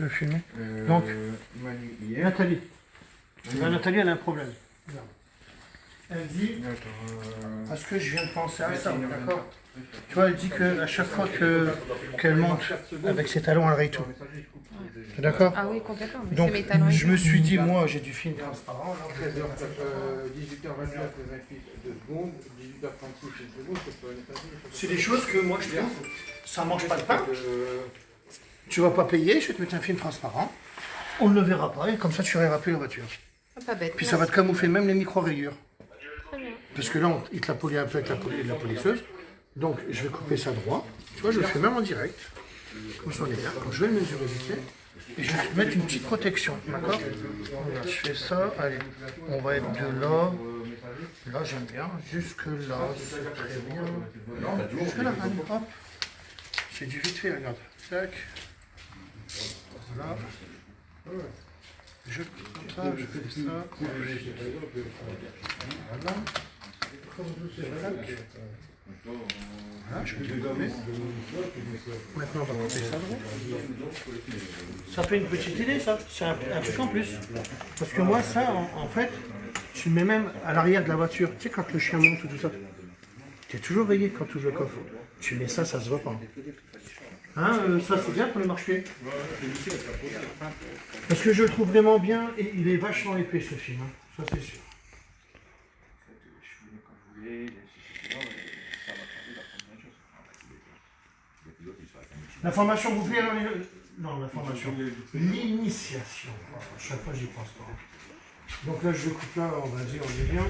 veux filmer. Donc, Nathalie. Nathalie, elle a un problème. Regarde. Elle dit, parce que je viens de penser à ça, d'accord? Tu vois, elle dit qu'à chaque fois qu'elle monte avec ses talons, elle raye tout. T'es d'accord? Ah oui, complètement. Mais donc, c'est mes talons je me suis dit, moi, j'ai du film transparent. 18h29, 2 secondes, 18h36, 1 seconde, c'est des choses que moi, je trouve, ça mange pas de pain. Tu vas pas payer, je vais te mettre un film transparent. On ne le verra pas, et comme ça, tu rayeras plus la voiture. Pas bête. Puis ça va te camoufler même les micro-rayures. Très bien. Parce que là, il te l'a poli un peu avec la polisseuse. Donc, je vais couper ça droit. Tu vois, je le fais même en direct. Comme ça, on est bien. Donc, je vais le mesurer vite fait. Et je vais te mettre une petite protection. D'accord? Je fais ça. Allez, on va être de là. Là, j'aime bien. Jusque là, c'est très bien. Jusque là, allez, hop. C'est du vite fait, regarde. Tac. Voilà. Je coupe comme ça, je fais ça. Voilà. Voilà, je peux le couper. Maintenant, on va couper ça. Ça fait une petite idée, ça. C'est un truc en plus. Parce que moi, ça, en fait, tu le mets même à l'arrière de la voiture. Tu sais, quand le chien monte ou tout ça, tu es toujours veillé quand tu ouvres le coffre. Tu mets ça, ça se voit pas. Hein, ça c'est bien pour le marche-pied. Parce que je le trouve vraiment bien et il est vachement épais ce film, hein. Ça c'est sûr. La formation, vous voulez non, la formation. L'initiation. À chaque fois j'y pense pas. Donc là je le coupe là, vas-y, on est bien.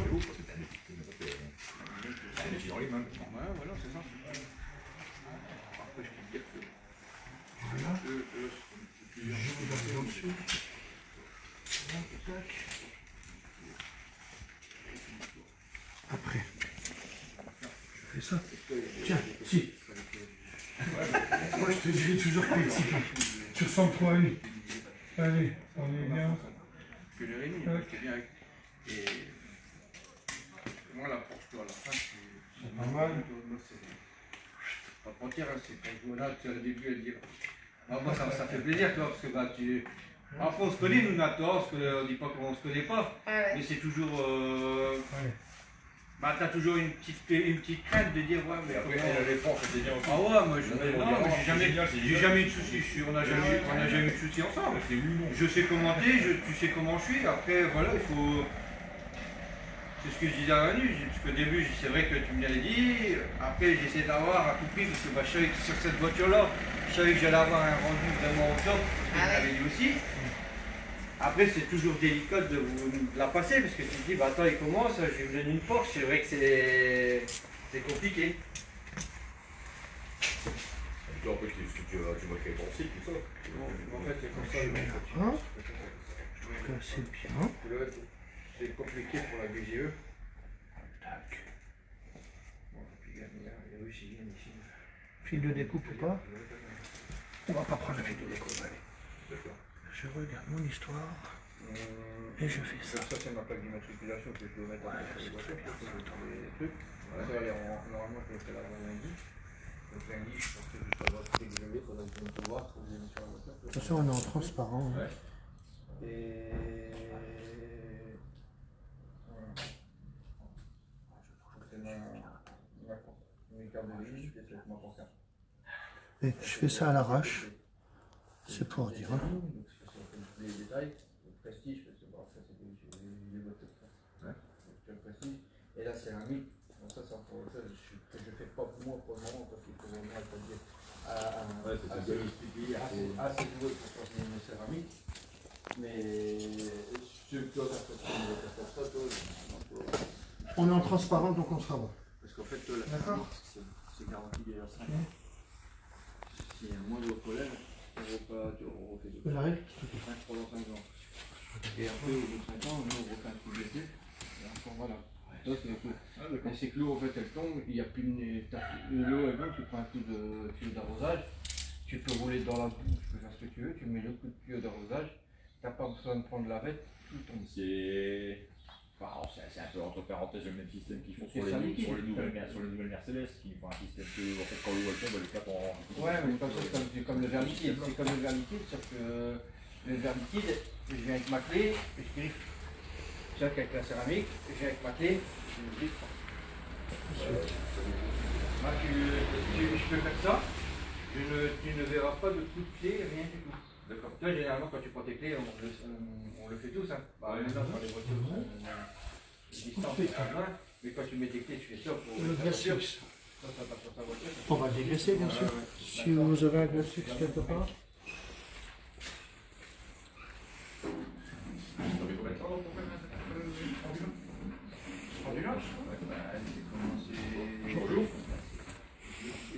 Voilà, c'est ça. Voilà. Je vous donne dessus. Après, je fais ça. Tiens, si. Moi je te dirai toujours que tu ressembles trop à lui. Allez, on est bien. Que j'ai réuni, c'est bien avec. Et moi, la Porsche, toi, à la fin, C'est pas mal. Pas pour dire, c'est quand là, tu as le début, elle dit. Moi, ça fait plaisir, toi, parce que bah, tu. Enfin, on se connaît, nous, Nathan, on ne dit pas qu'on se connaît pas, Ouais. mais c'est toujours. Bah, t'as toujours une petite crainte de dire, ouais, mais. Après, elle est forte, c'est bien. Ah ouais, moi, j'ai jamais eu de soucis, on n'a jamais eu de soucis ensemble. Je sais commenter, tu sais comment je suis, après, voilà, il faut. C'est ce que je disais à Manu, parce qu'au début, c'est vrai que tu me l'avais dit, après j'essaie d'avoir à tout prix, parce que bah, je savais que sur cette voiture-là, je savais que j'allais avoir un rendu vraiment au top, je l'avais dit aussi. Après, c'est toujours délicat de la passer, parce que tu te dis, bah attends, il commence, je vais vous donner une Porsche, c'est vrai que c'est compliqué. En fait, tu m'as fait penser, tout ça. En fait, c'est comme ça. Je trouve que c'est bien. C'est compliqué pour la BGE. Tac. Bon, puis il y a aussi ici. Fil de découpe ou pas? On va pas prendre le fil de découpe, allez. Je regarde mon histoire et je fais ça. Ça, c'est ma plaque d'immatriculation que je dois mettre Ouais, sur les c'est voitures, très bien, pour les trucs. Normalement, je le fais là lundi. Donc lundi, je pense que je dois avoir tout examiné, il faudra que je vienne te voir, que je vienne sur la voiture. De toute façon, on est en transparent. Hein. Et... Mes cartes de visite, et c'est ma pancarte. Et je fais ça à l'arrache. C'est pour dire. Hein. Donc, c'est les détails, le prestige, parce que bon, ça c'est des voitures. Donc, tu as le prestige. Et là, c'est un mythe. Donc, ça, c'est encore autre chose que je ne fais pas pour moi pour le moment, parce qu'il faut vraiment être assez doué pour transmettre une céramique. Mais si tu dois faire ça, toi, On est en transparent, donc on sera bon. parce qu'en fait, D'accord. c'est garanti déjà 5 ans. S'il y a un moindre problème, on refait deux. J'arrive. 5 pendant 5 ans. Et après, au bout de 5 ans, nous, on refait un coup de dessus. Et encore, voilà. Ça, c'est tout. Mais c'est que l'eau, en fait, elle tombe, il n'y a plus de. L'eau, elle vient, tu prends un coup de tuyau d'arrosage, tu peux rouler dans la boue, tu peux faire ce que tu veux, tu mets le coup de tuyau d'arrosage, tu n'as pas besoin de prendre la vette, tout tombe. C'est. Enfin, c'est un peu entre parenthèses le même système qu'ils font C'est sur ça, les liquide. nouvelles Mercedes, qui font un système que en fait, quand l'eau elle tombe, elle tape en. Ouais, mais comme ça, c'est comme le verre liquide. C'est comme le verre liquide, sauf que le verre liquide, je viens avec ma clé et je griffe. Chaque avec la céramique, je viens avec ma clé, je griffe. Moi, je peux faire ça, tu ne verras pas de coup de pied, rien du tout. D'accord. Toi, généralement, quand tu prends tes clés, on le fait tous. Hein. Bah, maintenant, sur les voitures, distance, c'est pas loin. Mais quand tu mets tes clés, tu fais ça pour Le ta glace voiture. fixe. Ça passe sur ta voiture. On va le dégraisser, bien sûr. Si vous avez un glace fixe quelque part.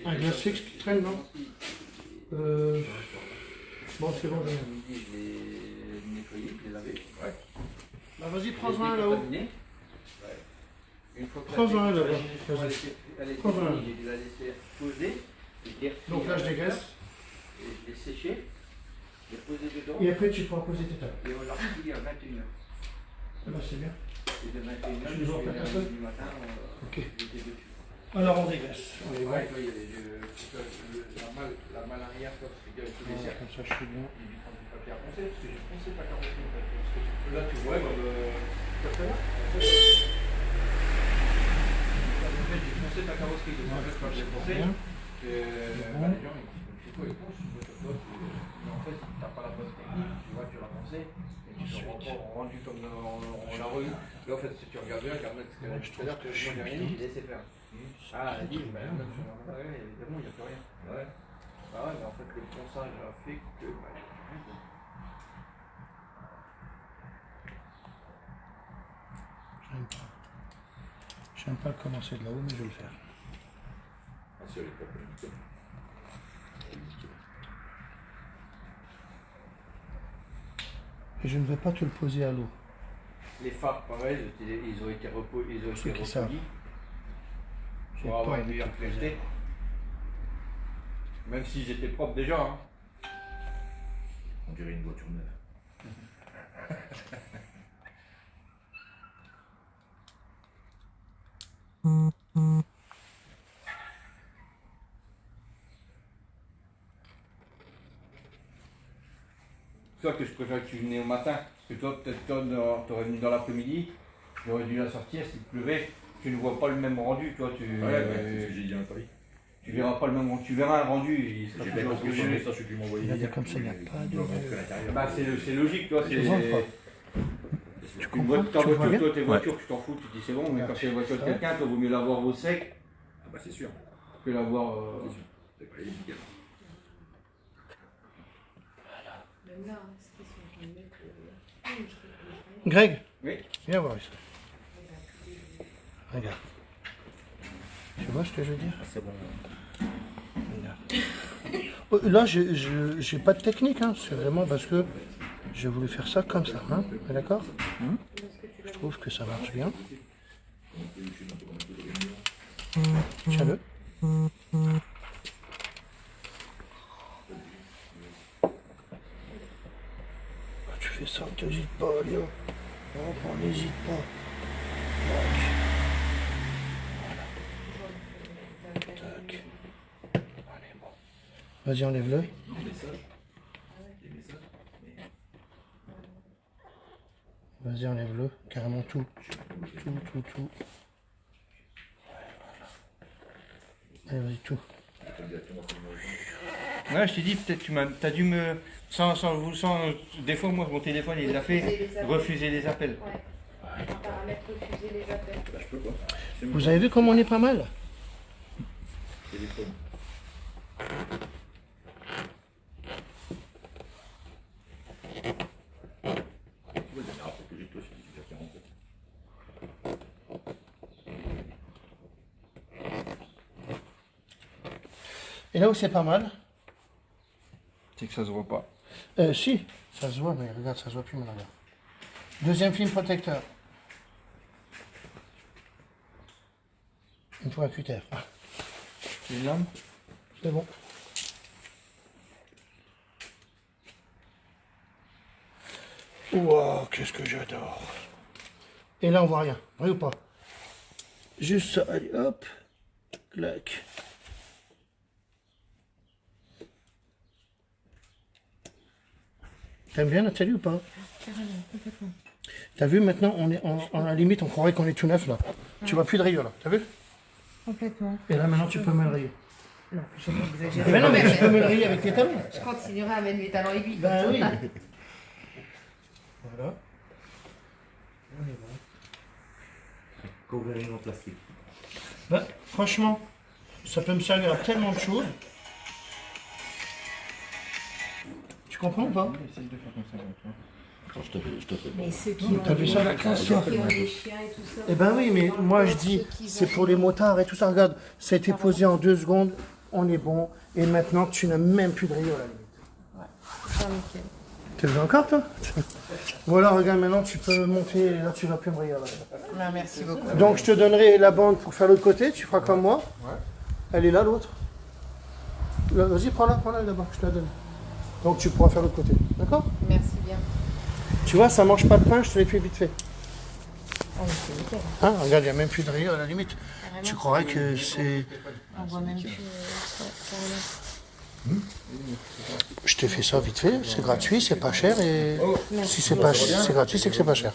Un glace fixe qui traîne, non Bon, c'est bon, j'ai. Je l'ai nettoyé, je l'ai lavé. Bah, vas-y, prends-en un là-haut. Une fois que Prends-en un là-bas. elle était Prends-en un. finie, je l'ai laissé poser. Donc là, je dégraisse. Et je l'ai séché. Je l'ai posé dedans. Et après, tu pourras poser tes tables. Et on l'a refait à 21h. Là, c'est bien. Et de 21h Tu les vois jusqu'à pas tout 1h du matin, Ok. j'étais dessus. Alors, on dégraisse. On les voit. Ouais, la malle arrière, c'est bien tous les cercles. Comme ça, je suis bien. J'ai dû prendre du papier à poncer parce que j'ai poncé ta carrosserie. Parce que là, tu vois, j'ai poncé ta carrosserie. Donc, en fait, quand j'ai poncé, Bien. les gens ils disent, c'est quoi, ils poncent une voiture d'autre. Mais en fait, si tu n'as pas la bonne technique, tu vois, tu l'as poncé. Et tu te rends pas rendu comme on l'a revu. Là, en fait, si tu regardes bien, regarde ce qu'elle a dit tout à l'heure, que je n'ai rien dit, j'ai laissé faire. Ah, elle dit, bah, évidemment, il n'y a plus rien. Ouais. Bah ouais, mais en fait, le ponçage a fait que. Bah, J'aime pas. J'aime pas le commencer de là-haut, mais je vais le faire. Ah, si, elle est pas bonne. Et je ne vais pas te le poser à l'eau. les phares, pareil, ils ont été repolis. Ceux qui savent. J'ai Pour avoir pas une envie de meilleure te poser. clarté. Même s'ils étaient propres déjà. Hein. On dirait une voiture neuve. C'est ça que je préfère que tu venais au matin. Parce que toi, peut-être toi, t'aurais venu dans l'après-midi, j'aurais dû la sortir s'il pleuvait. Tu ne vois pas le même rendu, toi. Ouais, c'est ce que j'ai dit à Paris. Tu verras pas le même rendu. Tu verras un rendu. Il sera J'ai bien toujours compris plus son léger. message que tu m'as envoyé. Regardez hier. comme ça, il n'y a pas de- Il m'a montré l'intérieur. Bah, c'est logique, toi. Tu vois pas. Tu comprends? ta Tu vois voiture, bien? toi, tes voitures, tu t'en fous, tu dis c'est bon, mais Ouais. quand c'est la voiture de Ça. quelqu'un, toi, vaut mieux l'avoir au sec Ah bah c'est sûr. que l'avoir. C'est sûr. C'est pas illégal. Même là, ce qu'ils sont en train de mettre. Greg, Oui. viens voir ici. Regarde. Tu vois ce que je veux dire? Ah, c'est bon. Regarde. Oh, là, j'ai pas de technique, hein. C'est vraiment parce que j'ai voulu faire ça comme ça. Hein. D'accord? Je trouve que ça marche bien. Tiens-le. Tu fais ça, t'hésites pas, Léo. On n'hésite pas. Tac. Tac. Allez, bon. Vas-y, enlève-le. Vas-y, enlève-le. Carrément tout. Tout. Allez, vas-y, tout. Ouais, je t'ai dit, peut-être t'as dû me. Sans, des fois, moi, mon téléphone, il a fait refuser les appels. Ouais. En paramètre refuser les appels. Bah je peux pas. C'est Vous avez vu comment on est pas mal? téléphone. Ouais, la dernière fois que j'ai toi, c'est 18h47. Et là où c'est pas mal, C'est que ça se voit pas. si, ça se voit, mais regarde, ça se voit plus maintenant. Regarde. Deuxième film protecteur. Une fois un cutter. Ah, Une lame. c'est bon. Wow, qu'est-ce que j'adore. Et là, on voit rien. Vrai ou pas? Juste ça, allez, hop. Clac. T'aimes bien Nathalie ou pas? Carrément, complètement. T'as vu maintenant, on est à la limite, on croirait qu'on est tout neuf là. Tu vois plus de rayures là, t'as vu? Complètement. Et là maintenant tu peux me le rayer. Non, je vais pas exagérer. Mais non, mais tu peux me le rayer avec tes talons. Je continuerai à mettre mes talons aiguilles. Ben oui. Voilà. Couvrir en plastique. Ben, franchement, ça peut me servir à tellement de choses. Tu comprends ou pas? Mais ceux qui ont, T'as vu ça la classe, toi? qui ont des chiens et tout ça. Eh ben oui, mais moi je dis, c'est pour les motards et tout ça. Regarde, ça a été posé en 2 secondes, on est bon. Et maintenant, tu n'as même plus de rayures à la limite. Ah, nickel. Tu veux encore, toi? Voilà, regarde, maintenant tu peux monter, et là tu vas plus me rayer. Non, merci beaucoup. Donc je te donnerai la bande pour faire l'autre côté, tu feras comme moi. Elle est là, l'autre. Là, vas-y, prends-la là-bas, je te la donne. Donc tu pourras faire l'autre côté, d'accord? Merci bien. Tu vois, ça mange pas de pain, je te l'ai fait vite fait. Ah, mais c'est nickel. Hein, regarde, il n'y a même plus de rayures à la limite. Carrément. Tu croirais que c'est... On voit même plus. Carrément. Je t'ai fait ça vite fait, c'est gratuit, c'est pas cher et... Si c'est pas c'est gratuit, c'est que c'est pas cher.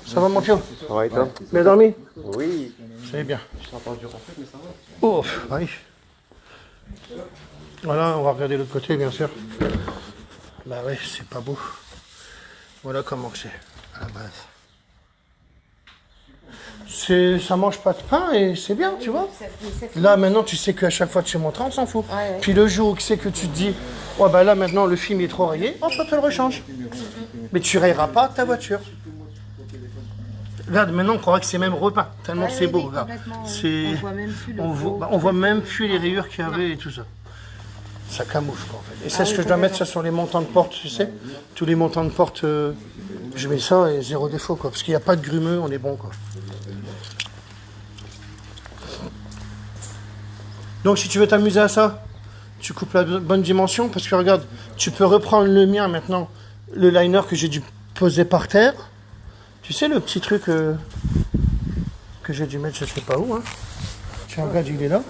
Ça va mon pio? Ouais, toi? Bien dormi? Oui. C'est bien. Je suis entendu en fait, mais ça va. Oh, oui. Voilà, on va regarder l'autre côté, bien sûr. Bah ouais, c'est pas beau. Voilà comment que c'est, à la base. Ça mange pas de pain et c'est bien, tu vois. Là, maintenant, tu sais qu'à chaque fois que tu montres, on s'en fout. Ouais. Puis le jour où tu sais que tu te dis, ouais, bah là, maintenant, le film est trop rayé, hop, on te le rechange. Mais tu rayeras pas ta voiture. Regarde, maintenant, on croirait que c'est même repeint, tellement c'est beau, regarde. On voit même plus le On voit même plus les rayures qu'il y avait et tout ça. Ça camoufle, quoi, en fait. Et c'est ce que je dois mettre ça sur les montants de porte, tu sais. Tous les montants de porte, je mets ça et 0 défaut, quoi. Parce qu'il n'y a pas de grumeux, on est bon, quoi. Donc, si tu veux t'amuser à ça, tu coupes la bonne dimension. Parce que, regarde, tu peux reprendre le mien, maintenant, le liner que j'ai dû poser par terre. Tu sais, le petit truc que j'ai dû mettre, je sais pas où, hein. Tu regardes, il est là.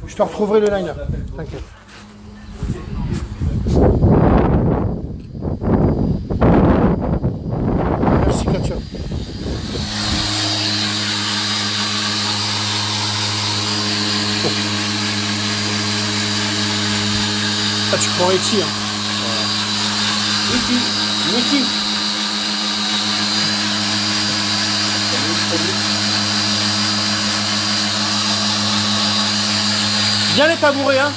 Je te retrouverai le liner, t'inquiète. Merci Katia. Ah, tu pourrais ici, hein. Niki. Bien les tabourets, hein.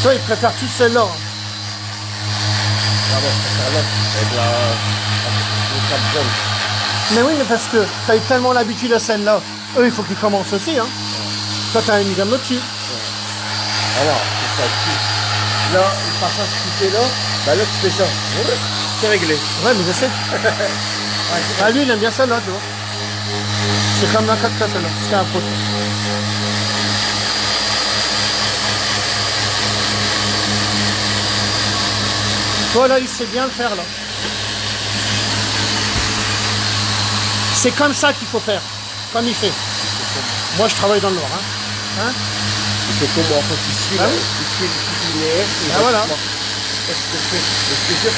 Toi, ils préfèrent tous celle-là. Hein. Mais oui, mais parce que t'as eu tellement l'habitude à celle-là. Eux, il faut qu'ils commencent aussi, hein. Toi, t'as une gamme au-dessus. Alors, c'est ça. Là, le passage qui fait là, bah là, tu fais ça. C'est réglé. Ouais, mais je sais. Ah, lui, il aime bien celle-là, tu vois. C'est comme la 4 celle-là. C'est un pote. Toi, là, il sait bien le faire, là. C'est comme ça qu'il faut faire. Comme il fait. Moi, je travaille dans le noir, hein. C'est comme en fait ici, Ah là, oui. ici, le linéaire. Ah, voilà. Est-ce que c'est sûr que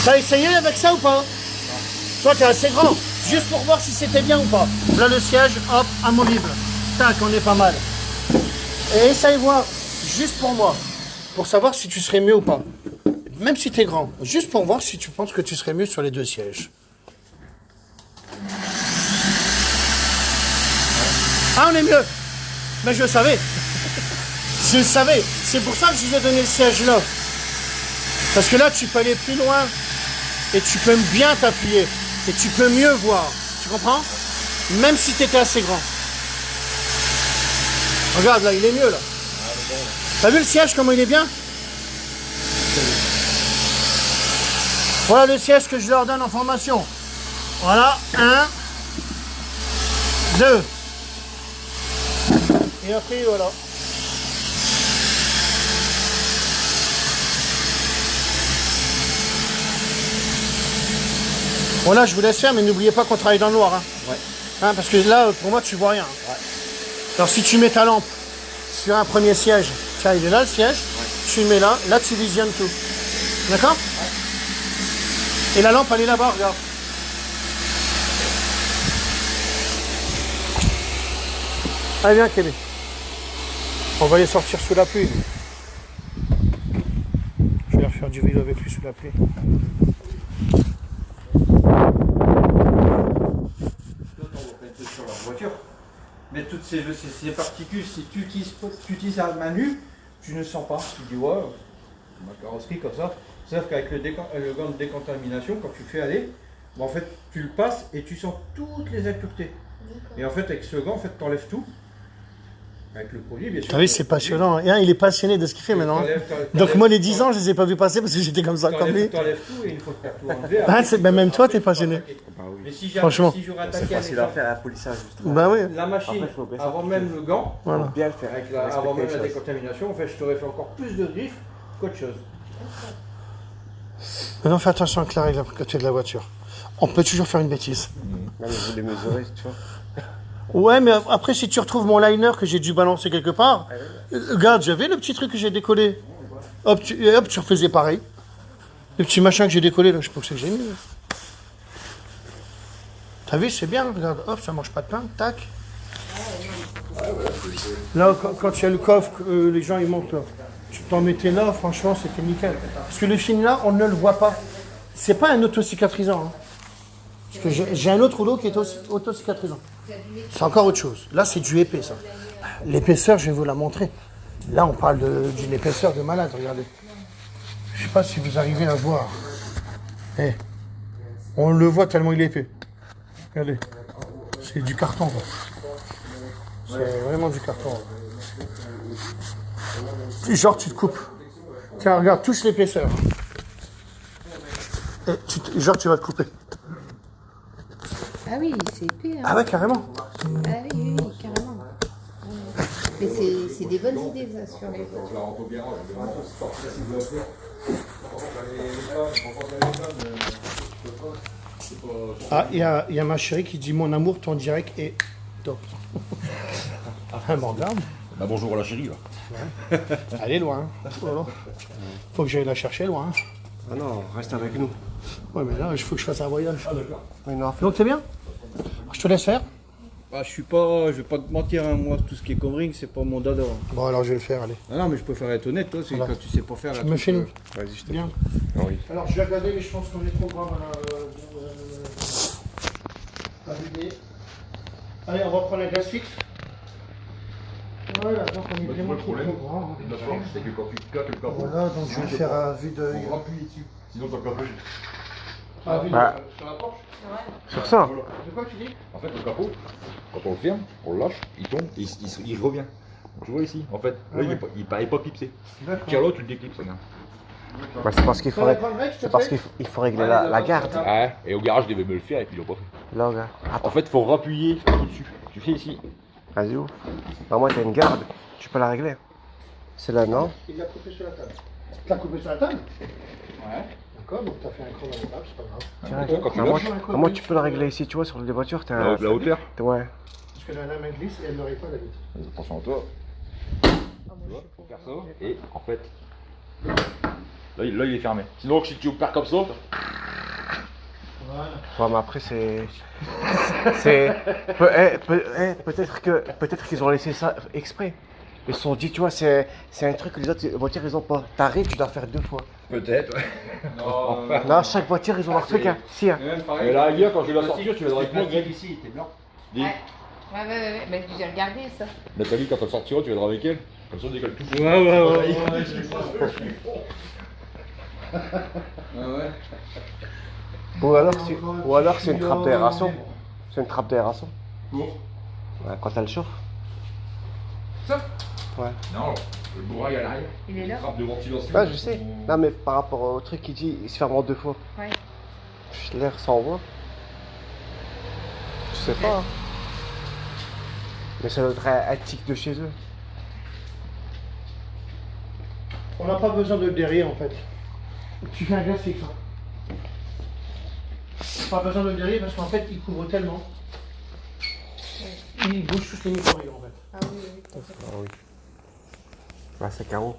T'as essayé avec ça ou pas? Toi, t'es assez grand. Juste pour voir si c'était bien ou pas. Là, le siège, hop, amovible. Tac, on est pas mal. Et essaye voir, juste pour moi, pour savoir si tu serais mieux ou pas. Même si t'es grand. Juste pour voir si tu penses que tu serais mieux sur les 2 sièges. Ah, on est mieux. Mais je le savais. Je le savais. C'est pour ça que je vous ai donné le siège là. Parce que là, tu peux aller plus loin. Et tu peux bien t'appuyer. Et tu peux mieux voir. Tu comprends? Même si tu étais assez grand. Regarde, là, il est mieux, là. T'as vu le siège, comment il est bien? Voilà le siège que je leur donne en formation. Voilà, 1, 2. Et après, voilà. Bon là, je vous laisse faire, mais n'oubliez pas qu'on travaille dans le noir. Hein. Ouais. Hein, parce que là, pour moi, tu vois rien. Ouais. Alors si tu mets ta lampe sur un premier siège, tiens, il est là le siège, tu le mets là, là tu visionnes tout. D'accord? Ouais. Et la lampe, elle est là-bas, regarde. Allez, viens, Kébé. On va les sortir sous la pluie. Je vais leur faire du vélo avec lui sous la pluie. Sur leur voiture. Mais toutes ces particules, si tu utilises la main nue, tu ne sens pas. Tu dis, ouais, ma carrosserie comme ça. C'est-à-dire qu'avec le gant de décontamination, quand tu fais aller, en fait, tu le passes et tu sens toutes les impuretés. Et en fait, avec ce gant, en fait, tu enlèves tout. Avec le produit, bien sûr. Ah oui, c'est passionnant. Hein, il est passionné de ce qu'il fait maintenant. Donc moi, les 10 ans, je ne les ai pas vus passer parce que j'étais comme ça, comme lui. Tu enlèves tout et une fois que tu as tout enlevé... Ah, même toi, tu es passionné. Bah oui. Mais si Franchement. j'aurais C'est attaqué facile à faire à polissage, justement. Bah oui. la machine, Après, faut baisser avant même le gant, Voilà. Bien le faire. avant même la Respecter les choses. décontamination, en fait, je t'aurais fait encore plus de griffes qu'autre chose. Maintenant, fais attention à Claire, à côté de la voiture. On peut toujours faire une bêtise. Non, mais vous les mesurez, tu vois. Ouais, mais après, si tu retrouves mon liner que j'ai dû balancer quelque part, regarde, j'avais le petit truc que j'ai décollé. Hop, tu refaisais pareil. Le petit machin que j'ai décollé, là, je sais pas ce que j'ai mis. T'as vu, c'est bien, regarde, hop, ça mange pas de pain, tac. Là, quand il y a le coffre, les gens ils montent là. Tu t'en mettais là, franchement, c'était nickel. Parce que le film là, on ne le voit pas. C'est pas un auto-cicatrisant. Hein. Parce que j'ai un autre rouleau qui est auto-cicatrisant. C'est encore autre chose. Là, c'est du épais, ça. L'épaisseur, je vais vous la montrer. Là, on parle d'une épaisseur de malade, regardez. Je sais pas si vous arrivez à voir. Eh, on le voit tellement il est épais. Regardez. C'est du carton, quoi. C'est vraiment du carton. Genre, tu te coupes. Tiens, regarde, touche l'épaisseur. Genre, tu vas te couper. Ah oui, c'est épais. Hein. Ah ouais, carrément. Ah oui, carrément. Mais c'est des bonnes idées, ça, sur les voitures. Ah, il y a ma chérie qui dit « Mon amour, ton direct est top. » Elle me regarde. Bah bonjour à la chérie là. Elle est loin. Voilà. Faut que j'aille la chercher loin. Ah non, reste avec nous. Ouais, mais là, il faut que je fasse un voyage. Oui, non, Donc, c'est bien? Je te laisse faire. Bah, je vais pas te mentir, hein, moi, tout ce qui est covering, c'est pas mon dada. Hein. Bon, alors, je vais le faire, allez. Ah non, mais je préfère être honnête, toi, c'est Voilà. quand tu sais pas faire. Tu me filmes. Vas-y, je te Bien. Oui. Alors, je vais regarder, mais je pense qu'on est trop grand. Allez, on va prendre un gaz fixe. Voilà, donc on est vraiment trop grand. C'est que quand tu claques le capot, Voilà, donc je vais le faire à vue d'œil. on va appuyer dessus. Sinon ton capot. À vue Bah. d'œil. Sur la Porsche. Sur ça. De quoi tu dis? En fait, le capot, quand on le ferme, on le lâche, il tombe et il revient. Tu vois ici, en fait, là, Ah ouais. il n'est pas clipsé. D'accord. Tiens là, tu le déclipses, regarde. Bah, c'est parce qu'il Tu peux faudrait. reprendre, mec, s'il te C'est parce plaît? qu'il faut régler la garde. Ouais, et au garage, je devais me le faire et puis ils l'ont pas fait. Là, regarde. En fait, il faut rappuyer au-dessus. Tu fais ici. Vas-y, où? Normalement, t'as une garde. Tu peux la régler. C'est là, non? Il l'a coupé sur la table. Tu l'as coupé sur la table? Ouais. D'accord, donc tu as fait un creux dans la table, c'est pas grave. Tiens, Quand tu normalement, normalement, tu peux la régler ici, tu vois, sur les voitures. T'as La hauteur. Ouais. Parce que la lame elle glisse et elle n'aurait pas la vitre. Attention à toi. Tu vois, faut faire ça. Et en fait, là, il est fermé. Sinon, si tu opères comme ça, Voilà. Ouais, mais après, c'est. Peut-être qu'ils ont laissé ça exprès. Ils se sont dit, tu vois, c'est un truc que les autres voitures, ils ont pas. T'arrives, tu dois faire 2 fois. peut-être. Ouais. Non, chaque voiture, ils ont leur truc. Hein. Si, hein. Mais là, hier, quand je vais la sortir, tu vas dans les plastique ici, t'es blanc. Dis. Ouais. Mais j'ai regardé ça. Nathalie, quand elle sortira, tu viendras avec elle. Comme ça, on décolle tout. Ou alors c'est une trappe d'aération. C'est une trappe d'aération. Ouais, quand elle chauffe. Ça? Ouais. Non, le bourraille à l'arrière. Il est là. Trappe de ventilation. Ah, je sais. Non, mais par rapport au truc qui dit, il se ferme en 2 fois. Ouais. L'air s'envoie. Je sais pas. Hein. Mais ça doit être un tic de chez eux. On n'a pas besoin de le derrière en fait. Tu fais un gaz fixe. Pas besoin de le derrière parce qu'en fait il couvre tellement. Il bouge tous les micro-rayons en fait. Ah oui. Ah oui. Ouais, c'est carreau.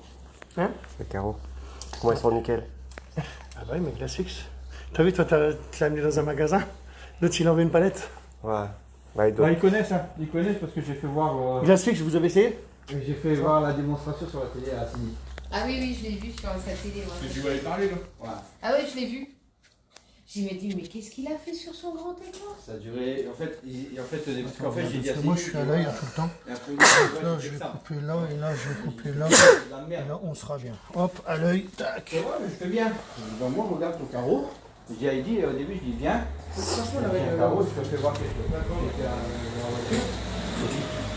Hein? C'est carreau. Comment ils sont nickel. Ah bah oui mais glace fixe. T'as vu toi tu l'as amené dans un magasin, l'autre il envoie une palette. Ouais. Ouais, il doit. Ils connaissent, hein. Ils connaissent parce que j'ai fait voir. Glace fixe, vous avez essayé? J'ai fait voir la démonstration sur la télé à Sydney. Ah oui, je l'ai vu sur sa télé. Ouais. Tu vas aller parler là? Ouais. Ah ouais, je l'ai vu. Je me dis, mais qu'est-ce qu'il a fait sur son grand écran? Ça a duré. En fait, parce qu'en fait, j'ai dit à Parce que moi je Sydney, suis à l'œil tout le temps. et après, Là je vais couper là et là je vais couper là. c'est de la Et merde. là on sera bien. Hop, à l'œil, tac. C'est vrai, mais je fais bien. Ben, moi, je regarde ton carreau. J'ai dit au début, je dis viens. De toute façon, avec un carreau, je te fais voir quelque chose. J'étais à la voiture.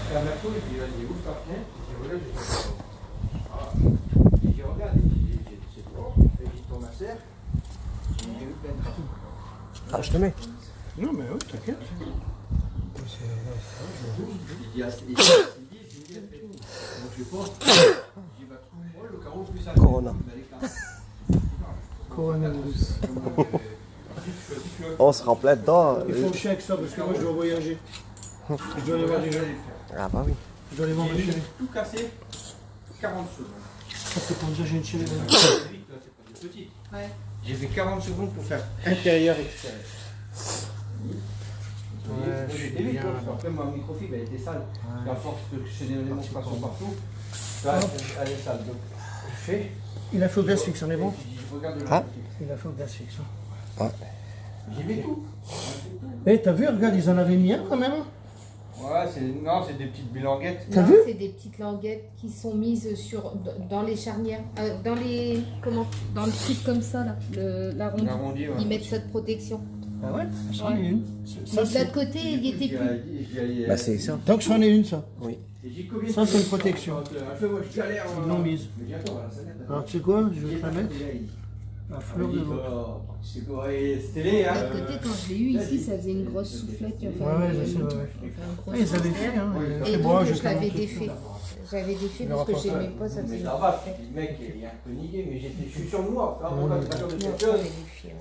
Et à Merco, il dit vas-y, ouvre ta fenêtre. Je dis voilà, j'ai ton carreau. Ah. Et je regarde, et je dis c'est toi. Et je dis ton master. J'ai eu plein de carreaux. Ah, je te mets. Non mais oui, t'inquiète. Il dit à Cindy, elle fait tout. Donc je pense. Je dis bah trouve-moi le carreau plus simple. Corona. Coronavirus. On se rend plein dedans. Il faut que je check ça parce que moi je dois voyager. Je dois aller voir des gens. Ah bah oui. Je dois aller voir ma J'ai chérie. tout cassé 40 secondes. Ça c'est pour dire j'ai une chérie. C'est vite, là, c'est pas des petites. Ouais. J'ai fait 40 secondes pour faire intérieur extérieur. Ouais, je suis J'étais vite, bien, hein, parce là. qu'après ma microfibre elle était sale. Et à force que je faisais des démonstrations partout, là, elle est sale. Donc je fais. Il a fait au glace fixe, on est bon? Je regarde le Ah. Il a fait au glace fixe. J'ai mis tout. Eh, t'as vu, regarde, ils en avaient mis un quand même. Ouais, c'est des petites bilanguettes. T'as Non, vu? c'est des petites languettes qui sont mises dans les charnières, dans le truc comme ça là, l'arrondi. L'arrondi, ouais. Ils mettent ça de protection. Ah ouais? J'en ai une. Mais de l'autre côté, il y était plus. Bah c'est ça. Donc j'en ai une, ça. Oui. Ça, c'est une protection. Je galère. Ils l'ont mise. Mais bientôt, voilà, ça l'aide. Alors tu sais quoi? Je vais te la mettre. La fleur de l'eau. C'est quoi? Et c'est télé, De hein? l'autre côté, quand je l'ai eu ici, ça faisait une grosse soufflette. Ouais, ouais, je sais, ouais, ouais. Ah, ils avaient fait, hein. Et C'est donc, bon, je l'avais commence tout. défait. J'avais défait parce que j'aimais pas ça. Mais faisait là-bas, le mec, il est un peu niqué, mais je suis sur le noir. Là, on va pas faire de une quelque soufflette. chose.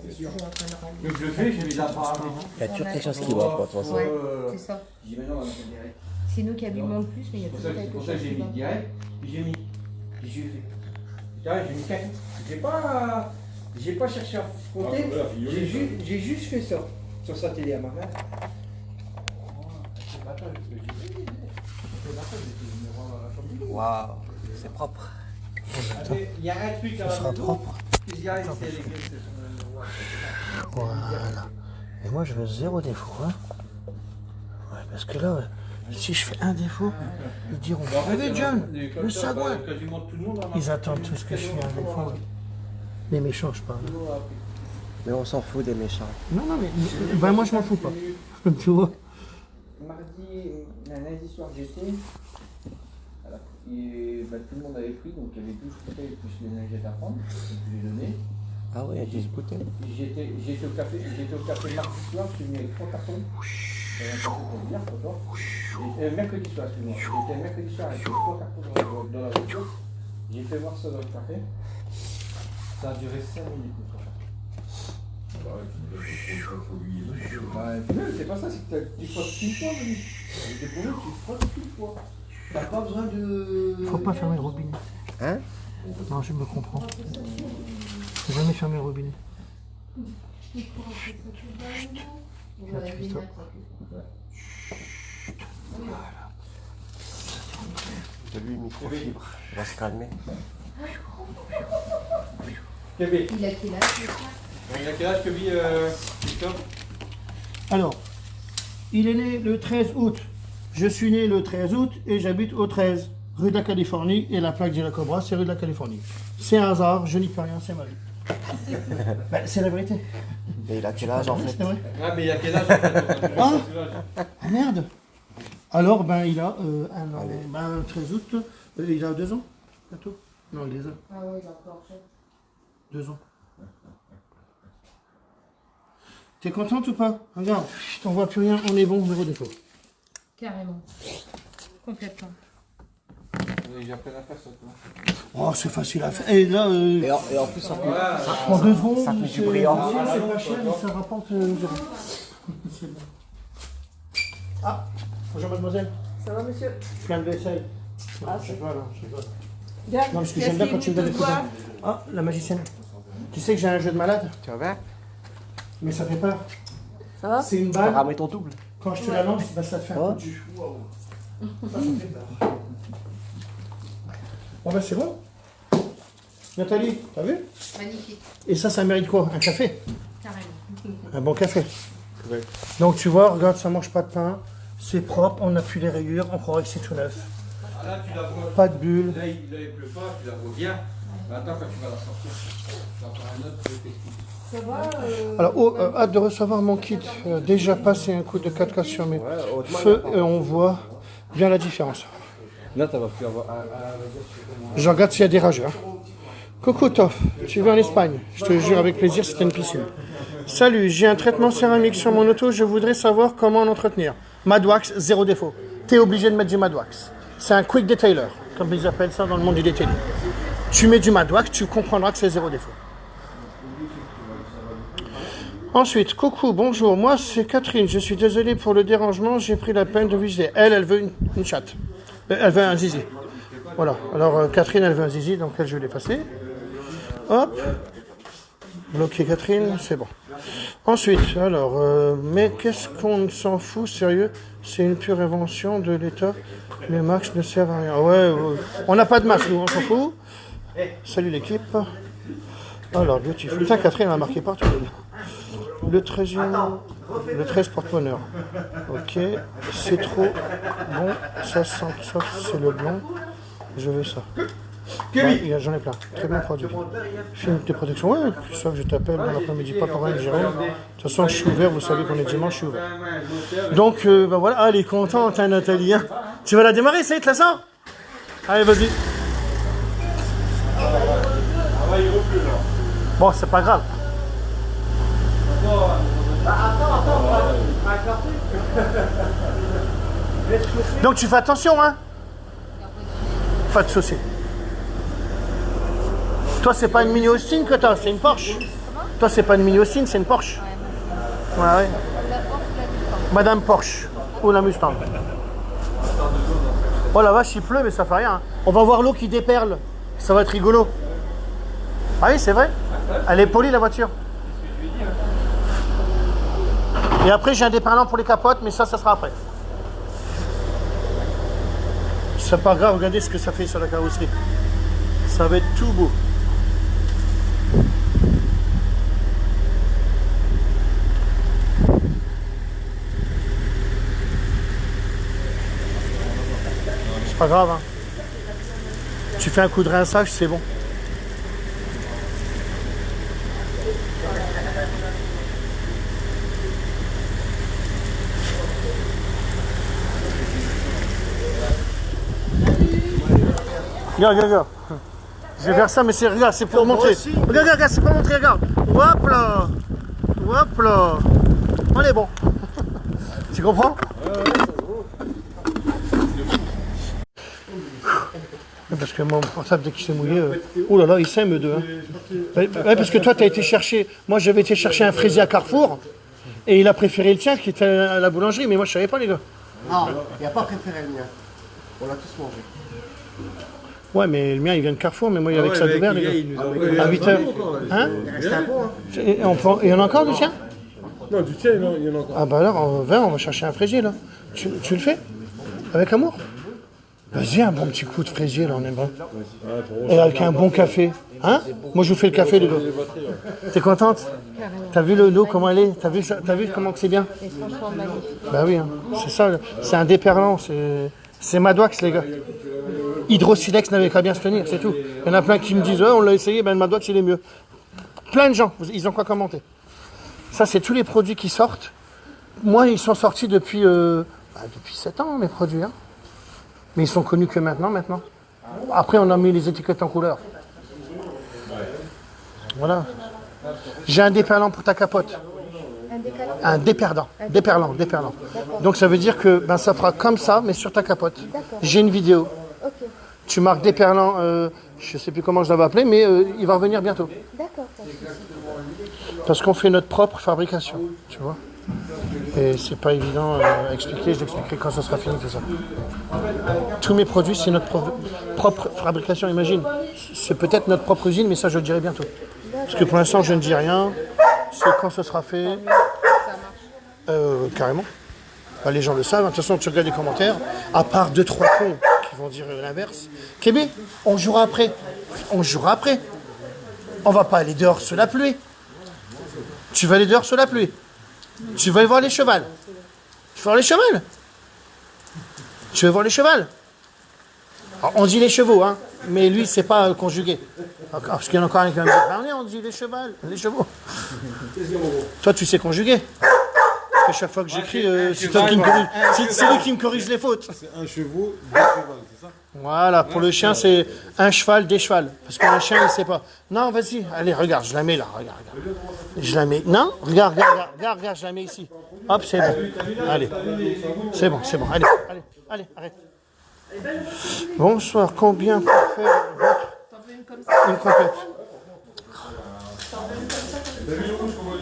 C'est toujours en train de râler. Donc je le fais, je les appareils. Il y a toujours quelque chose qui va pas, de toute façon. Ouais, c'est ça. Je dis, mais non, on va faire direct. C'est nous qui abîmons le plus, mais il y a C'est toujours pour quelque ça que chose j'ai qui mis va. direct, puis j'ai mis. Puis j'ai fait. J'ai mis 4. J'ai pas cherché à compter, j'ai juste fait ça sur sa télé à ma mère. Waouh, c'est propre. Il y a un truc à Ça sera propre. Voilà. Et moi, je veux 0 défaut. Hein. Ouais, parce que là, si je fais un défaut, ils diront regardez John, le sagouin. Ils attendent tout ce que je fais un défaut. Les méchants, je parle. Mais on s'en fout des méchants. Non, non, mais ben, moi, je m'en fous pas. Tu vois. Mardi, lundi soir, j'étais. Et bah, tout le monde avait pris, donc il y avait 12 bouteilles plus les lingettes à prendre, donc je les ai données. Ah oui, il y a 10 bouteilles. J'étais au café mardi soir, je suis venu avec 3 cartons. Mercredi soir, excuse-moi. J'étais mercredi soir avec 3 cartons dans la voiture. J'ai fait voir ça dans le café. Ça a duré 5 minutes. C'est pas ça, c'est que tu frostes une fois, Denis. C'est pour nous, tu frostes une fois. T'as pas besoin de. Faut pas fermer le robinet. Hein? Non, je me comprends. Faut jamais fermer le robinet. De lui, microfibre. Il va se calmer. Kevin, Il a quel âge le frère? il a quel âge que vit Christophe? Alors, il est né le 13 août Je suis né le 13 août et j'habite au 13, rue de la Californie, et la plaque de la Cobra, c'est rue de la Californie. C'est un hasard, je n'y peux rien, c'est ma vie. Ben, c'est la vérité. Et il a quel âge en fait? C'est vrai. Ah, mais il y a quel âge en fait? Ah merde. Alors, ben, il a un an. Ben, 13 août, il a 2 ans, bientôt. Non, il les a. Ah ouais, il a encore fait. 2 ans. T'es contente ou pas? Regarde, on voit plus rien, on est bon, zéro défaut. Carrément. Complètement. Il y a plein à faire ça. Oh, c'est facile à faire. Et là, Et en plus, ça en 2 secondes, ça met du c'est brillant. c'est pas cher, mais ça rapporte zéro. C'est bon. Ah, bonjour mademoiselle. Ça va, monsieur? Plein de vaisselle. Ah, Je sais pas, là, je sais pas. Bien. Non, parce que j'aime bien quand tu me donnes des coups. Ah, la magicienne. Tu sais que j'ai un jeu de malade, Tu vas bien? mais ça fait peur. Ça va? C'est une Tu vas balle. ramener ton double. Quand je te la lance, bah, ça te fait un Oh. coup de jus. Wow. Ça fait peur. Bon, ben c'est bon. Nathalie, t'as vu? Magnifique. Et ça mérite quoi? Un café? Carrément. Un bon café. Donc tu vois, regarde, ça mange pas de pain. C'est propre, on n'a plus les rayures, on croirait que c'est tout neuf. Ah, là, tu la vois. Pas de bulles. Là, il pleut pas, tu la vois bien. Mais attends, quand tu vas la sortir, t'as encore un autre, je vais t'expliquer. Ça va? Alors, oh, hâte de recevoir mon kit. Déjà passé un coup de 4K sur mes feux et on voit bien la différence. Là, t'as pas pu avoir Je regarde s'il y a des rageurs. Coucou Toff, tu vas en Espagne? Je te jure avec plaisir, c'était une piscine. Salut, j'ai un traitement céramique sur mon auto, je voudrais savoir comment l'entretenir. Madwax, zéro défaut. T'es obligé de mettre du Madwax. C'est un quick detailer, comme ils appellent ça dans le monde du detailing. Tu mets du Madwax, tu comprendras que c'est zéro défaut. Ensuite, coucou, bonjour, moi c'est Catherine, je suis désolé pour le dérangement, j'ai pris la peine de visiter. Elle veut une chatte. Elle veut un zizi. Voilà, alors Catherine, elle veut un zizi, donc elle, je vais l'effacer. Hop. Bloquer Catherine, c'est bon. Ensuite, alors, mais qu'est-ce qu'on s'en fout, sérieux? C'est une pure invention de l'État. Les max ne servent à rien. Ouais, on n'a pas de max, nous, on s'en fout. Salut l'équipe. Alors, beautiful. Putain, Catherine, elle a marqué partout. Le 13e, le 13 porte-bonheur. Ok, c'est trop bon. Ça sent ça, c'est le blanc. Je veux ça. Ouais, j'en ai plein. Très bien produit. Film de protection. Ouais, c'est ça que je t'appelle dans l'après-midi. Pas pour rien, Jérôme. De toute façon, je suis ouvert. Vous savez qu'on est dimanche, je suis ouvert. Donc, bah voilà. Ah, elle est contente, hein, Nathalie. Hein. Tu vas la démarrer, ça y est, te la sors? Allez, vas-y. Bon, c'est pas grave. Donc tu fais attention, hein? Pas de soucis. Toi, c'est pas une Mini Austin que t'as, c'est une Porsche. Toi, c'est pas une Mini Austin, c'est une Porsche. Ouais, ouais. Madame Porsche ou la Mustang. Oh la vache, il pleut, mais ça fait rien. Hein. On va voir l'eau qui déperle. Ça va être rigolo. Ah oui, c'est vrai. Elle est polie, la voiture. Et après, j'ai un déperlant pour les capotes, mais ça sera après. C'est pas grave, regardez ce que ça fait sur la carrosserie. Ça va être tout beau. C'est pas grave, hein. Tu fais un coup de rinçage, c'est bon. Regarde, regarde. Je vais faire ça, mais c'est regarde, c'est pour montrer. Regarde, regarde, c'est pour montrer, regarde. Hop là. Hop là. On est bon. Tu comprends? Parce que mon portable, dès qu'il s'est mouillé, oh là là, il s'aime deux. Hein. Ouais, parce que toi, tu as été chercher. Moi, j'avais été chercher un fraisier à Carrefour et il a préféré le tien qui était à la boulangerie, mais moi, je savais pas, les gars. Non, il n'y a pas préféré le mien. On l'a tous mangé. Ouais, mais le mien, il vient de Carrefour, mais moi, il y avait que ça d'ouvert, les gars. À 8h. Hein? Et il y en a encore du tien? Non, du tien, non, il y en a encore. Ah bah alors, on va chercher un fraisier, là. Tu le fais? Avec amour? Vas-y, un bon petit coup de fraisier, là, on aime bien. Et avec un bon café. Hein? Moi, je vous fais le café, les gars. T'es contente? T'as vu l'eau, comment elle est? T'as vu comment que c'est bien? Et franchement, magnifique. Bah oui, hein. C'est ça, c'est un déperlant, c'est Madwax, les gars. Hydrosilex n'avait qu'à bien se tenir, c'est tout. Il y en a plein qui me disent, on l'a essayé, ben le Madwax, il est mieux. Plein de gens, ils ont quoi commenter. Ça, c'est tous les produits qui sortent. Moi, ils sont sortis depuis 7 ans, mes produits. Hein. Mais ils sont connus que maintenant. Après, on a mis les étiquettes en couleur. Voilà. J'ai un déperlant pour ta capote. Un déperlant. Déperlant. Donc ça veut dire que ça fera comme ça, mais sur ta capote. J'ai une vidéo. Ok. Tu marques déperlant, je ne sais plus comment je l'avais appelé, mais il va revenir bientôt. D'accord. Parce qu'on fait notre propre fabrication, tu vois. Et c'est pas évident à expliquer, je l'expliquerai quand ça sera fini tout ça. Tous mes produits, c'est notre propre fabrication, imagine. C'est peut-être notre propre usine, mais ça je le dirai bientôt. Parce que pour l'instant je ne dis rien, c'est quand ce sera fait. Carrément. Bah, les gens le savent, de toute façon tu regardes les commentaires, à part 2-3 cons qui vont dire l'inverse. Kébé, on jouera après. On va pas aller dehors sous la pluie. Tu vas aller dehors sous la pluie. Tu vas aller voir les chevals. Tu vas voir les chevals. Tu veux voir les chevals. Alors, on dit les chevaux, hein, mais lui, c'est pas conjugué. Parce qu'il y en a encore un qui va me dire, parlez, on dit les chevals, les chevaux. Toi, tu sais conjuguer. Parce que chaque fois que j'écris, c'est toi qui me corrige. C'est lui qui me corrige les fautes. C'est un chevaux, deux chevaux, c'est ça? Voilà, pour le chien, c'est un cheval, des chevals. Parce qu'un chien, il ne sait pas. Non, vas-y, allez, regarde, je la mets là, regarde. Je la mets. Non, regarde, je la mets ici. Hop, c'est bon. Allez. C'est bon. Allez, arrête. Bonsoir, combien pour faire une complète?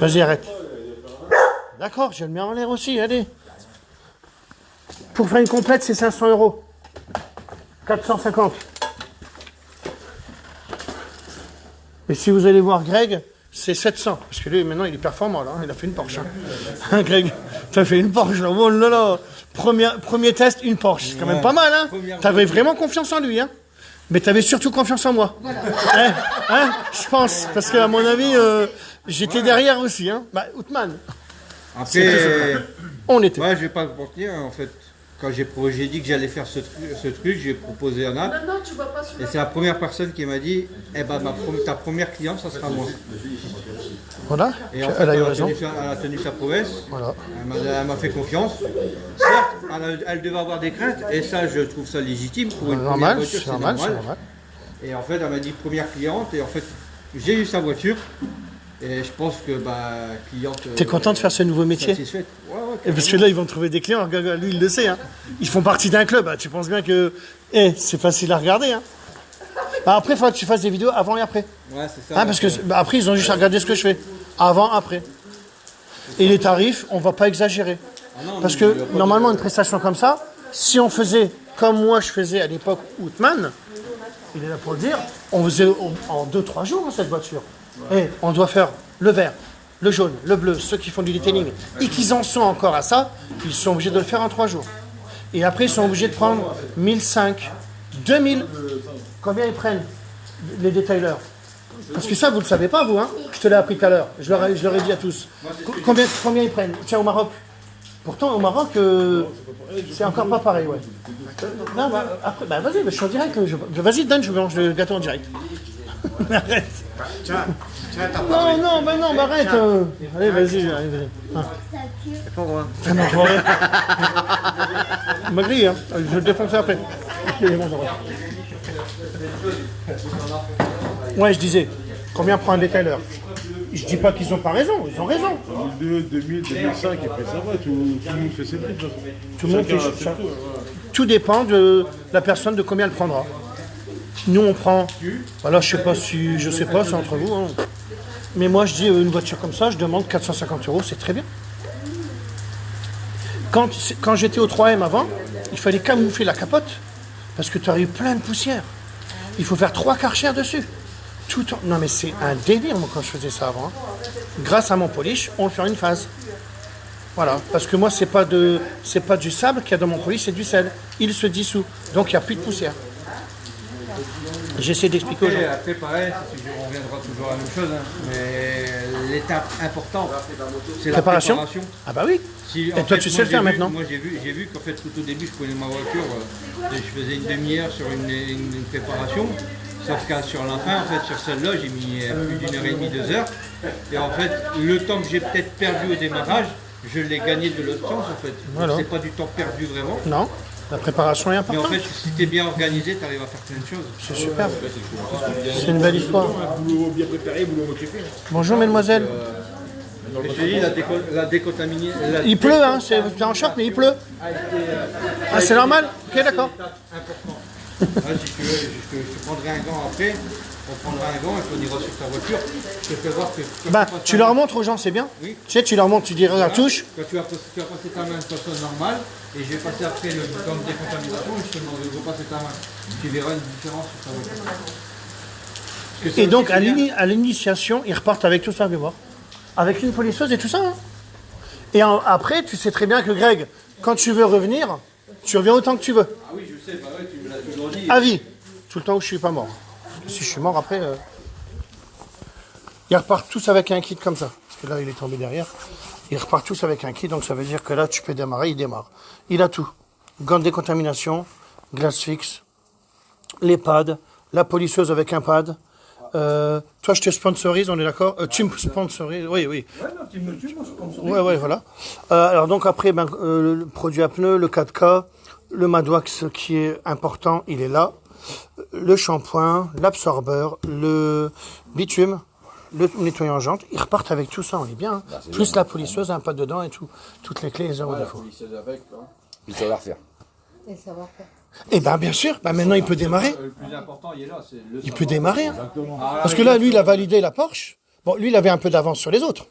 Vas-y, arrête. D'accord, je le mets en l'air aussi, allez. Pour faire une complète, c'est 500 €. 450. Et si vous allez voir Greg, c'est 700. Parce que lui, maintenant, il est performant, là. Il a fait une Porsche. Hein, Greg, t'as fait une Porsche, là. Oh là là. Premier test, une Porsche. C'est quand même pas mal, hein. T'avais vraiment confiance en lui, hein. Mais t'avais surtout confiance en moi. Hein, je pense. Parce qu'à mon avis, j'étais derrière aussi, hein. Bah, Outman. Après, on était. Moi, je vais pas te mentir, en fait. Quand j'ai dit que j'allais faire ce truc, j'ai proposé un app. Et c'est la première personne qui m'a dit, ta première cliente, ça sera moi. Voilà, et en fait, elle a eu raison. Elle a tenu sa promesse. Voilà. Elle m'a fait confiance. Certes, elle devait avoir des craintes, et ça, je trouve ça légitime. Pour une première voiture, c'est normal. Et en fait, elle m'a dit première cliente, et en fait, j'ai eu sa voiture. Et je pense que cliente. T'es content de faire ce nouveau métier? Ouais, parce que là, ils vont trouver des clients. Regarde, lui, il le sait. Hein. Ils font partie d'un club. Hein. Tu penses bien que c'est facile à regarder. Hein. Après, il faudra que tu fasses des vidéos avant et après. Ouais, c'est ça. Hein, parce que après, ils ont juste à regarder ce que je fais. Avant, après. Et les tarifs, on va pas exagérer. Parce que normalement, une prestation comme ça, si on faisait comme moi je faisais à l'époque Outman, il est là pour le dire, on faisait en 2-3 jours cette voiture. Et on doit faire le vert, le jaune, le bleu, ceux qui font du detailing, et qu'ils en sont encore à ça, ils sont obligés de le faire en 3 jours. Et après, ils sont obligés de prendre 1500, 2000. Combien ils prennent, les détailleurs? Parce que ça, vous ne le savez pas, vous, hein? Je te l'ai appris tout à l'heure, je leur ai dit à tous. Combien ils prennent? Tiens, au Maroc. Pourtant, au Maroc, c'est encore pas pareil, ouais. Non, après, vas-y, je suis en direct. Vas-y, donne, je mange le gâteau en direct. Arrête. Non, arrête. Allez, vas-y. C'est pas moi. Magri, hein. Je le défonce après. Ouais, je disais, combien prend un détailleur? Je dis pas qu'ils ont pas raison, ils ont raison. 2000, 2005, et puis ça va, tout le monde fait ses prix. Tout le monde fait ça. Tout dépend de la personne, de combien elle prendra. Nous, on prend. Voilà, je sais pas, c'est entre vous. Hein. Mais moi, je dis une voiture comme ça, je demande 450 €, c'est très bien. Quand j'étais au 3M avant, il fallait camoufler la capote parce que tu as eu plein de poussière. Il faut faire 3 Karcher dessus. Non, mais c'est un délire, moi, quand je faisais ça avant. Hein. Grâce à mon polish, on le fait en une phase. Voilà, parce que moi, c'est pas du sable qu'il y a dans mon colis, c'est du sel. Il se dissout, donc il n'y a plus de poussière. J'essaie d'expliquer aux gens. Après, pareil, on reviendra toujours à la même chose, hein. Mais l'étape importante, c'est la Préparation. préparation. Ah bah oui. Si, Et en toi, fait, tu sais moi, le faire j'ai vu- maintenant. Moi, j'ai vu qu'en fait, tout au début, je prenais ma voiture, et je faisais une demi-heure sur une préparation. Sauf qu'à sur la fin, en fait, sur celle-là, j'ai mis plus d'une heure et demie, 2 heures. Et en fait, le temps que j'ai peut-être perdu au démarrage, je l'ai gagné de l'autre sens, en fait. Donc, Voilà. c'est pas du temps perdu vraiment. Non, la préparation est Mais importante. en fait, si tu es bien organisé, tu arrives à faire plein de choses. C'est super. C'est une belle histoire. Boulot bien préparé, boulot occupé. Bonjour, mesdemoiselles. Et je te dis, la décontamination. Il pleut, hein, c'est en short, mais il pleut. Ah, c'est normal. Ok, d'accord. Si tu veux, je te prendrai un gant après. On prendra un gant et on ira sur ta voiture. Je te fais voir que. quand Bah, passes tu ta leur main- montres aux gens, c'est bien. Oui. Tu sais, tu leur montres, tu dis, regarde, touche. Quand tu vas passer ta main de façon normale, et je vais passer après le temps de décontamination, et je te demande de repasser ta main. Tu verras une différence sur ta voiture. Parce que Et ça donc, aussi, à c'est bien. l'initiation, ils repartent avec tout ça, viens voir. Avec une polisseuse et tout ça. Hein. Et après, tu sais très bien que Greg, quand tu veux revenir, tu reviens autant que tu veux. Ah oui, je sais, bah ouais, tu me l'as toujours dit. À vie. Tout le temps où je suis pas mort. Si je suis mort, après... Ils repartent tous avec un kit comme ça. Parce que là, il est tombé derrière. Ils repartent tous avec un kit, donc ça veut dire que là, tu peux démarrer, il démarre. Il a tout. Gants de décontamination, glace fixe, les pads, la polisseuse avec un pad. Toi, je te sponsorise, on est d'accord? Tu me sponsorises, oui, oui. Ouais, voilà. Alors donc après, le produit à pneus, le 4K, le Madwax qui est important, il est là. Le shampoing, l'absorbeur, le bitume, le nettoyant jante. Ils repartent avec tout ça, on est bien. Hein. Plus la polisseuse, un pad dedans et tout. Toutes les clés, les heures où il faut. Il savoir faire. Et savoir faire. Et ben bien sûr, maintenant il peut démarrer. Le plus important, il est là. C'est le Il peut démarrer. Hein. Ah, Parce que là, lui, il a validé la Porsche. Bon, lui, il avait un peu d'avance sur les autres.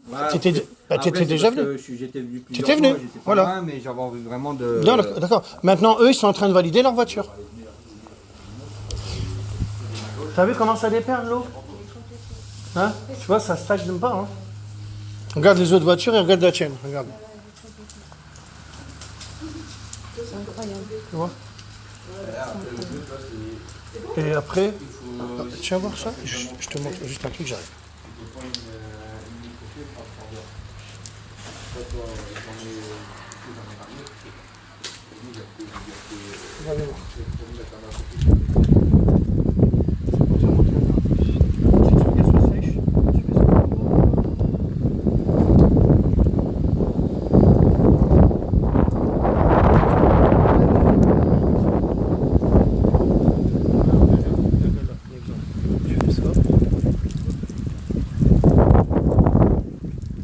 Voilà. T'étais Après, c'est déjà parce venu. que J'étais venu plusieurs T'étais venu, fois, j'étais pas voilà. loin, mais j'avais envie vraiment de... Non, d'accord. Maintenant, eux, ils sont en train de valider leur voiture. T'as vu comment ça déperle l'eau? Hein? Tu vois, ça stagne pas. Hein? Regarde les autres voitures et regarde la tienne. Regarde. Tu vois? Et après, tu vas voir ça? Je te montre juste un truc, j'arrive. Regardez voir.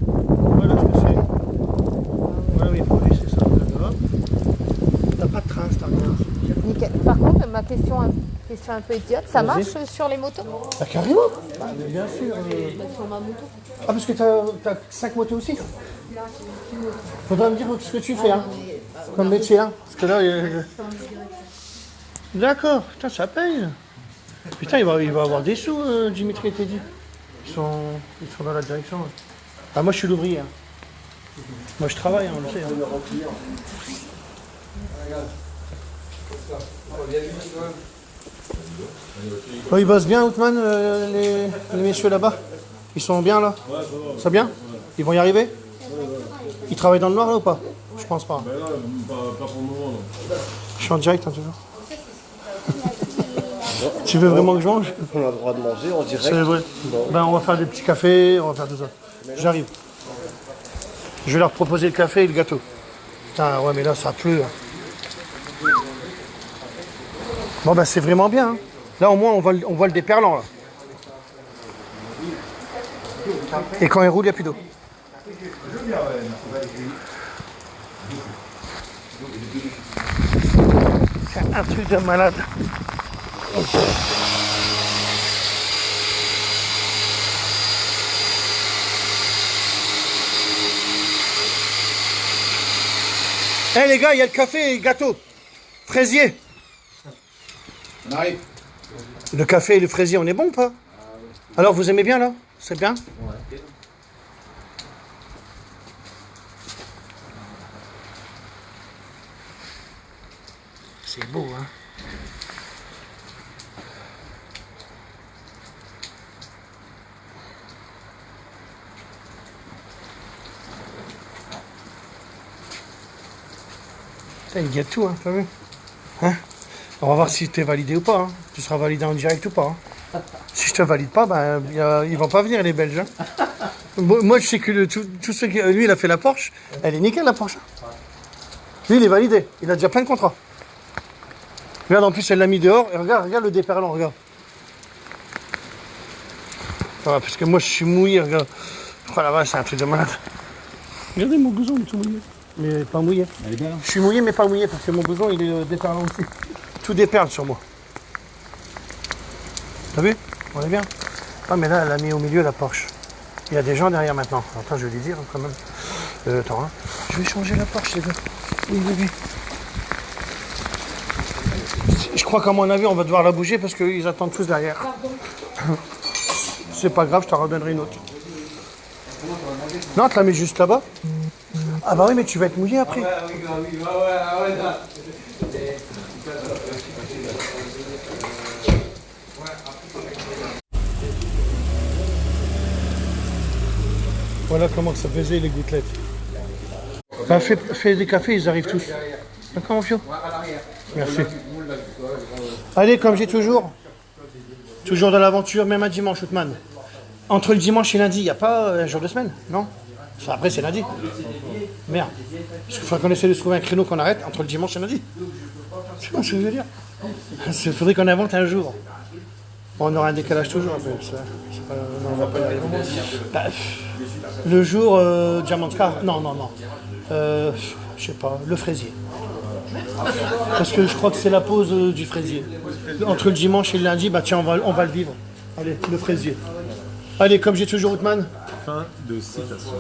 Voilà ce que c'est. Voilà, oui, pour laisser ça. T'as pas de trace, t'as rien. Nickel. Par contre, ma question un peu idiote, ça marche sur les motos? Bah, carrément. Bah, mais bien sûr. Sur ma moto. Ah, parce que t'as 5 motos aussi. Faudra me dire ce que tu fais, hein. Comme métier, hein. Parce que là, d'accord. Putain, ça paye. Putain, il va avoir des sous, Dimitri et Teddy. Ils sont dans la direction. Ouais. Ah, moi, je suis l'ouvrier. Hein. Moi, je travaille, hein, on le sait. Hein. Oh, ils bossent bien, Outman, les messieurs là-bas? Ils sont bien là? Ça bien? Ils vont y arriver? Ils travaillent dans le noir là ou pas? Je pense pas. Ben là, pas pour le moment. Non. Je suis en direct hein, toujours. Tu veux vraiment que je mange? On a le droit de manger en direct. C'est vrai. Ben, on va faire des petits cafés, on va faire tout ça. J'arrive. Je vais leur proposer le café et le gâteau. Putain, ouais, mais là, ça pleut. Hein. Bon, ben, c'est vraiment bien. Hein. Là, au moins, on voit le déperlant. Là. Et quand il roule, il n'y a plus d'eau. C'est un truc de malade. Eh les gars, il y a le café et le gâteau. Fraisier. On arrive. Le café et le fraisier, on est bon ou pas? Alors vous aimez bien là? C'est bien? c'est beau, hein. Putain, il guette tout, hein, t'as vu? Hein? On va voir si tu es validé ou pas. Hein. Tu seras validé en direct ou pas. Hein. Si je te valide pas, ben, ils vont pas venir les Belges. Hein. Moi, je sais que tout ce qui... Lui, il a fait la Porsche. Elle est nickel, la Porsche. Lui, il est validé. Il a déjà plein de contrats. Regarde, en plus, elle l'a mis dehors. Et regarde le déperlant, regarde. Voilà, parce que moi, je suis mouillé, regarde. Oh la vache, c'est un truc de malade. Regardez mon blouson, il est tout mouillé. Mais pas mouillé. Je suis mouillé, mais pas mouillé, parce que mon blouson, il est déperlant aussi. Tout déperle sur moi. T'as vu? On est bien. Ah, mais là, elle a mis au milieu la Porsche. Il y a des gens derrière maintenant. Attends, je vais lui dire quand même. Attends, hein. Je vais changer la Porsche, les gars. Oui, oui, oui. Je crois qu'à mon avis, on va devoir la bouger parce qu'ils attendent tous derrière. C'est pas grave, je t'en redonnerai une autre. Non, tu la mets juste là-bas. Ah bah oui, mais tu vas être mouillé après. Voilà comment ça faisait les gouttelettes. Bah, fais des cafés, ils arrivent tous. D'accord, mon fio? Merci. Allez, comme j'ai toujours dans l'aventure, même un dimanche, Outman. Entre le dimanche et lundi, il n'y a pas un jour de semaine, non? Enfin, après, c'est lundi. Merde. Parce qu'il faudrait qu'on essaie de se trouver un créneau qu'on arrête entre le dimanche et lundi. Tu vois ce que je veux dire? Il faudrait qu'on invente un jour. Bon, on aura un décalage toujours. Mais non, on va pas y arriver. Bah, le jour Diamantka, non. Je sais pas, le fraisier. Parce que je crois que c'est la pause du fraisier. Entre le dimanche et le lundi, bah tiens, on va le vivre. Allez, le fraisier. Allez, comme j'ai toujours, Outman. Fin de citation.